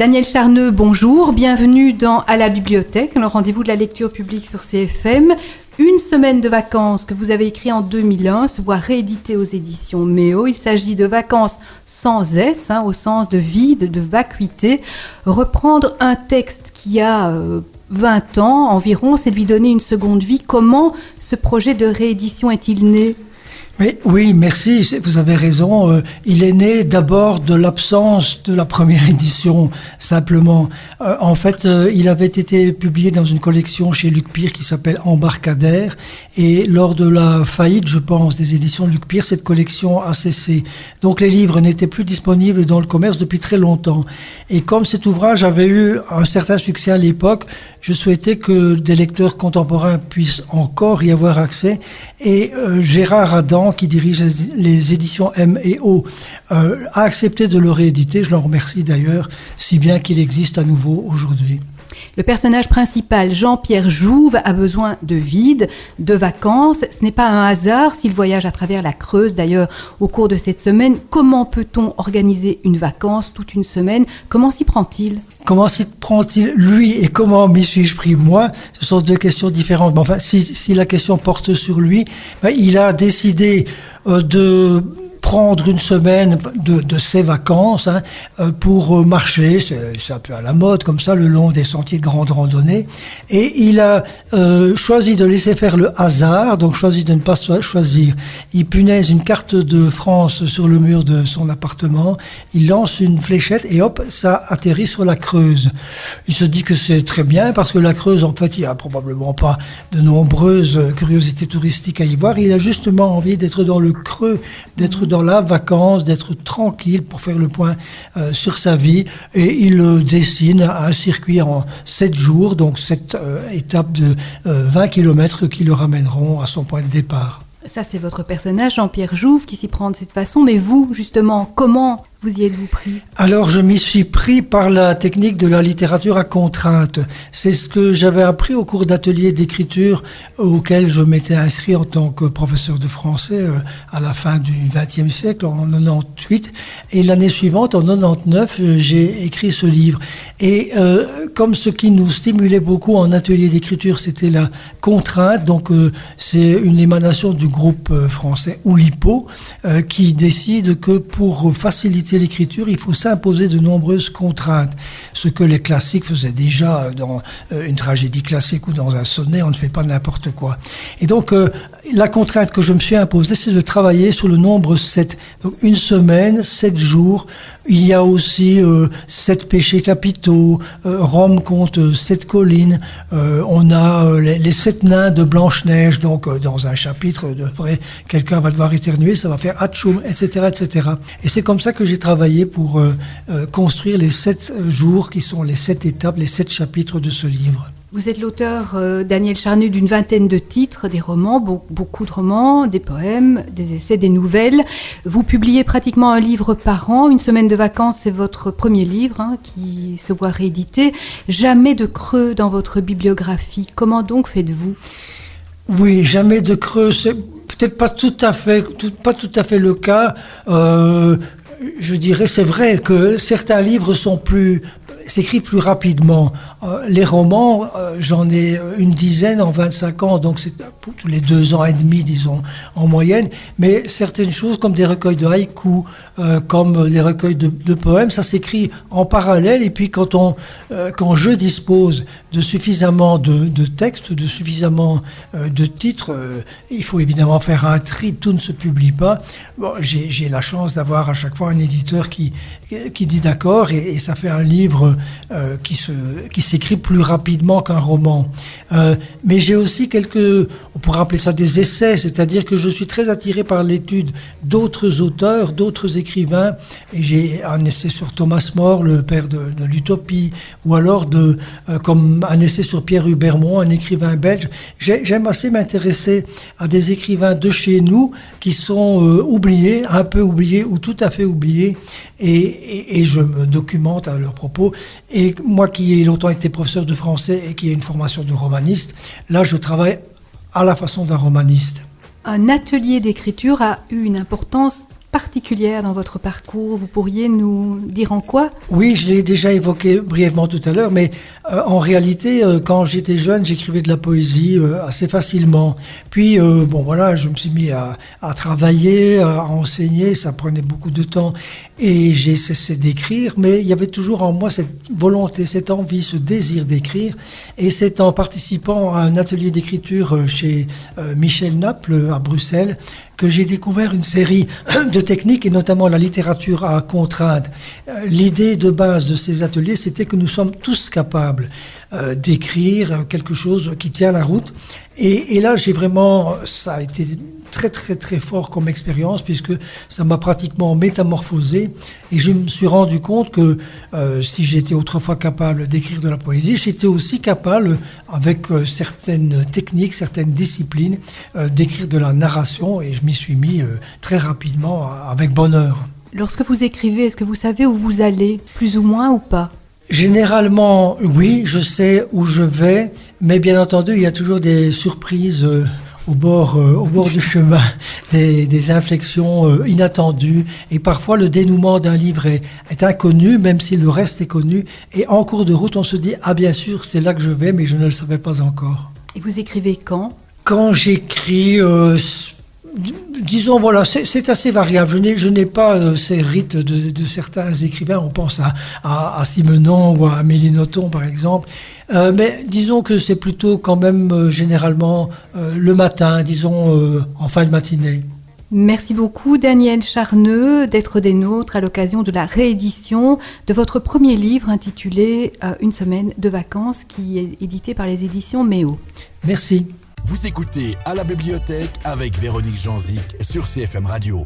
Daniel Charneux, bonjour, bienvenue dans À la bibliothèque, le rendez-vous de la lecture publique sur CFM. Une semaine de vacances que vous avez écrit en 2001 se voit réédité aux éditions Méo. Il s'agit de vacances sans S, au sens de vide, de vacuité. Reprendre un texte qui a 20 ans environ, c'est lui donner une seconde vie. Comment ce projet de réédition est-il né ? Mais oui, merci, vous avez raison. Il est né d'abord de l'absence de la première édition, simplement. En fait, il avait été publié dans une collection chez Luc Pire qui s'appelle Embarcadère. Et lors de la faillite, je pense, des éditions Luc Pire, cette collection a cessé. Donc les livres n'étaient plus disponibles dans le commerce depuis très longtemps. Et comme cet ouvrage avait eu un certain succès à l'époque, je souhaitais que des lecteurs contemporains puissent encore y avoir accès. Et Gérard Adam, qui dirige les éditions M&O, a accepté de le rééditer. Je l'en remercie d'ailleurs, si bien qu'il existe à nouveau aujourd'hui. Le personnage principal, Jean-Pierre Jouve, a besoin de vide, de vacances. Ce n'est pas un hasard s'il voyage à travers la Creuse. D'ailleurs, au cours de cette semaine, comment peut-on organiser une vacance toute une semaine ? Comment s'y prend-il ? Comment s'y prend-il, lui, et comment m'y suis-je pris, moi ? Ce sont deux questions différentes. Mais enfin, si la question porte sur lui, il a décidé de prendre une semaine de ses vacances pour marcher, c'est un peu à la mode comme ça, le long des sentiers de grande randonnée. Et il a choisi de laisser faire le hasard, donc choisi de ne pas choisir. Il punaise une carte de France sur le mur de son appartement, il lance une fléchette et hop, ça atterrit sur la Creuse. Il se dit que c'est très bien parce que la Creuse, en fait, il n'y a probablement pas de nombreuses curiosités touristiques à y voir. Il a justement envie d'être dans le creux, d'être dans la vacance, d'être tranquille pour faire le point sur sa vie. Et il dessine un circuit en 7 jours, donc 7 étapes de 20 km qui le ramèneront à son point de départ. Ça, c'est votre personnage, Jean-Pierre Jouve, qui s'y prend de cette façon. Mais vous, justement, comment vous y êtes-vous pris ? Alors, je m'y suis pris par la technique de la littérature à contrainte. C'est ce que j'avais appris au cours d'ateliers d'écriture auxquels je m'étais inscrit en tant que professeur de français à la fin du XXe siècle, en 98. Et l'année suivante, en 99, j'ai écrit ce livre. Et comme ce qui nous stimulait beaucoup en atelier d'écriture, c'était la contrainte, donc c'est une émanation du groupe français Oulipo qui décide que pour faciliter l'écriture, il faut s'imposer de nombreuses contraintes. Ce que les classiques faisaient déjà dans une tragédie classique ou dans un sonnet, on ne fait pas n'importe quoi. Et donc, la contrainte que je me suis imposée, c'est de travailler sur le nombre 7. Donc, une semaine, 7 jours. Il y a aussi 7 péchés capitaux. Rome compte 7 collines. On a les 7 nains de Blanche-Neige. Donc, dans un chapitre, quelqu'un va devoir éternuer, ça va faire atchoum, etc., etc. Et c'est comme ça que j'ai travaillé pour construire les 7 jours qui sont les 7 étapes, les 7 chapitres de ce livre. Vous êtes l'auteur, Daniel Charneux, d'une vingtaine de titres, des romans, beaucoup de romans, des poèmes, des essais, des nouvelles. Vous publiez pratiquement un livre par an. Une semaine de vacances, c'est votre premier livre qui se voit réédité. Jamais de creux dans votre bibliographie. Comment donc faites-vous ? Oui, jamais de creux. C'est peut-être pas tout à fait le cas. Je dirais, c'est vrai que certains livres s'écrivent plus rapidement. Les romans, j'en ai une dizaine en 25 ans, donc c'est tous les 2 ans et demi, disons, en moyenne. Mais certaines choses, comme des recueils de haïkus, comme des recueils de poèmes, ça s'écrit en parallèle. Et puis quand je dispose de suffisamment de textes, de suffisamment de titres, il faut évidemment faire un tri, tout ne se publie pas. Bon, j'ai la chance d'avoir à chaque fois un éditeur qui dit d'accord, et ça fait un livre qui s'écrit plus rapidement qu'un roman. Mais j'ai aussi on pourrait appeler ça des essais, c'est-à-dire que je suis très attiré par l'étude d'autres auteurs, d'autres écrivains, et j'ai un essai sur Thomas More, le père de l'utopie, ou alors comme un essai sur Pierre Hubermont, un écrivain belge. J'aime assez m'intéresser à des écrivains de chez nous qui sont oubliés, un peu oubliés ou tout à fait oubliés, et je me documente à leur propos. Et moi qui ai longtemps été professeur de français et qui ai une formation de romaniste, là je travaille à la façon d'un romaniste. Un atelier d'écriture a eu une importance particulière dans votre parcours. Vous pourriez nous dire en quoi ? Oui, je l'ai déjà évoqué brièvement tout à l'heure, mais en réalité, quand j'étais jeune, j'écrivais de la poésie assez facilement. Puis, je me suis mis à travailler, à enseigner, ça prenait beaucoup de temps, et j'ai cessé d'écrire, mais il y avait toujours en moi cette volonté, cette envie, ce désir d'écrire, et c'est en participant à un atelier d'écriture chez Michel Naples à Bruxelles que j'ai découvert une série de techniques, et notamment la littérature à contrainte. L'idée de base de ces ateliers, c'était que nous sommes tous capables d'écrire quelque chose qui tient la route. Et là, ça a été très très très fort comme expérience, puisque ça m'a pratiquement métamorphosé, et je me suis rendu compte que si j'étais autrefois capable d'écrire de la poésie, j'étais aussi capable, avec certaines techniques, certaines disciplines, d'écrire de la narration, et je m'y suis mis très rapidement, avec bonheur. Lorsque vous écrivez, est-ce que vous savez où vous allez, plus ou moins ou pas ? Généralement, oui, je sais où je vais, mais bien entendu, il y a toujours des surprises au bord du chemin, des inflexions inattendues, et parfois le dénouement d'un livre est inconnu, même si le reste est connu, et en cours de route, on se dit « Ah bien sûr, c'est là que je vais, mais je ne le savais pas encore ». Et vous écrivez quand ? Quand j'écris... disons, c'est assez variable. Je n'ai pas ces rites de certains écrivains. On pense à Simenon ou à Amélie Nothomb, par exemple. Mais disons que c'est plutôt quand même généralement le matin, disons en fin de matinée. Merci beaucoup Daniel Charneux d'être des nôtres à l'occasion de la réédition de votre premier livre intitulé « Une semaine de vacances » qui est édité par les éditions Méo. Merci. Vous écoutez À la bibliothèque avec Véronique Janzik sur CFM Radio.